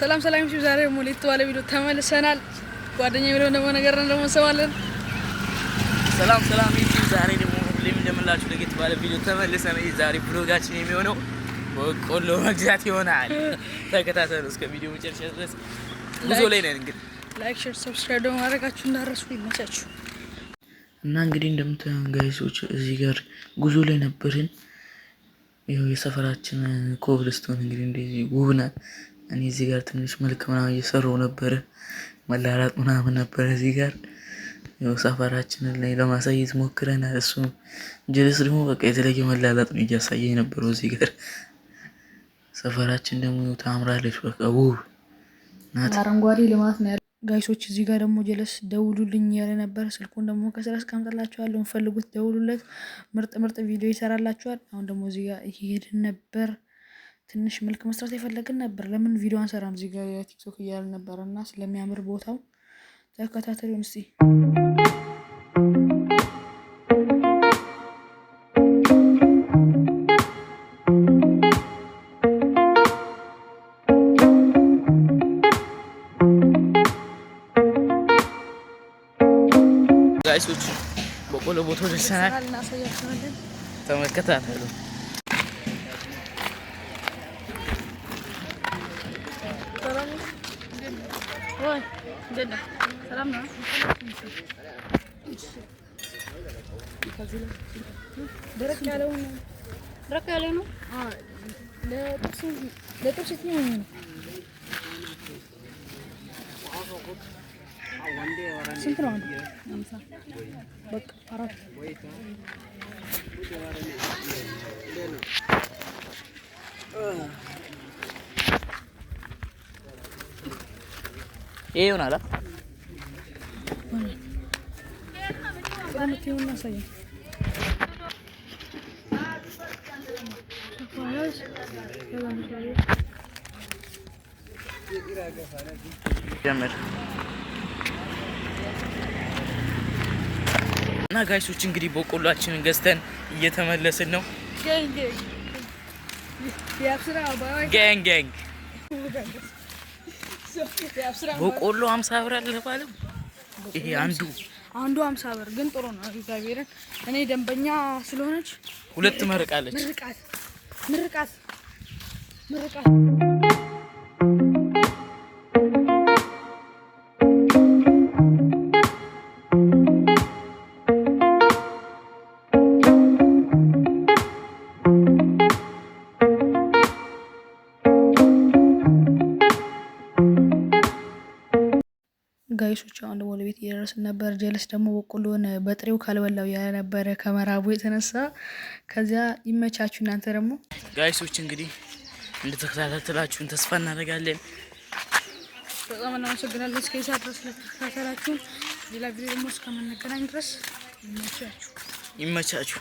ሰላም ሰላም እሺ ዛሬ ሞሊት ባለ ቪዲዮ ተመልሰናል ጓደኛዬ ብለው ደግሞ ነገር እንደምንሰማለን ሰላም ሰላም እሺ ዛሬ ደግሞ ሁሌም እንደምላችሁ ለጌት ባለ ቪዲዮ ተመልሰናል ዛሬ ብሎጋችን የሚሆነው በቆሎ መግዛት ይሆናል ተከታተሉ እስከ ቪዲዮ መጨረሻ ድረስ ጉዞ ላይ ነን እንግዲህ ላይክ ሼር ሰብስክራይብ ማድረጋችሁ እንዳትረሱ ይመቻችሁ እና እንግዲህ እንደምታዩን ጋይሶች እዚህ ጋር ጉዞ ላይ ነበርን ይሄው የሰፈራችን ኮብልስቶን እንግዲህ እንደዚህ ውብና እኔ እዚህ ጋር ትንሽ መልክ ምናምን እየሰራው ነበር መላላጥ ምናምን ነበር እዚህ ጋር ያው ሰፈራችንን ላይ ለማሳየት ሞክረናል እሱ ጀለስ ደግሞ በቃ የተለየ መላላጥ ነው እያሳየኝ ነበር እዚህ ጋር ሰፈራችን ደግሞ ታምራለች በቃ ውብ ናት አረንጓዴ ልማት ነው ጋይሶች እዚህ ጋር ደግሞ ጀለስ ደውሉልኝ ያለ ነበር ስልኩን ደግሞ ከስራ አስቀምጥላችኋለሁ ፈልጉት ደውሉለት ምርጥ ቪዲዮ ይሰራላችኋል አሁን ደግሞ እዚህ ጋር እየሄድን ነበር ትንሽ መልክ መስራት ይፈልግን ነበር ለምን ቪዲዮ አንሰራም እዚህ ጋር ቲክቶክ እያለ ነበርና ስለሚያምር ቦታው ተከታተሉን እስቲ ጋይሶች በቆሎ ቦታው ደርሰናል እናሳያችኋለን ተመልከታተሉ ሰላም ነው ደረቅ ያለው ነው ለጥብስ የትኛው ነው ስንት ነው አንዱ 50 በቃ አራት ይሄ ይሆናል አንተውና ሳይ ጀመር እና ጋይሶች እንግዲህ በቆሏችንን ገዝተን እየተመለስን ነው ጋንግ በቆሎ 50 ብር አለ ባለው ይሄ አንዱ 50 ብር ግን ጥሩ ነው እግዚአብሔርን እኔ ደንበኛ ስለሆነች ሁለት መርቃለች ምርቃት ጋይሶች አሁን ደግሞ ለቤት እየደረስን ነበር ጀለስ ደግሞ በቆሎን በጥሬው ካልበላው ያለ ነበር ከመራቡ የተነሳ ከዚያ ይመቻችሁ እናንተ ደግሞ ጋይሶች እንግዲህ እንደተከታተላችሁን ተስፋ እናደርጋለን በጣም እናመሰግናለን እስከ ሰዓት ድረስ ለተከታተላችሁን ሌላ ቪዲዮ ደግሞ እስከምንገናኝ ድረስ ይመቻችሁ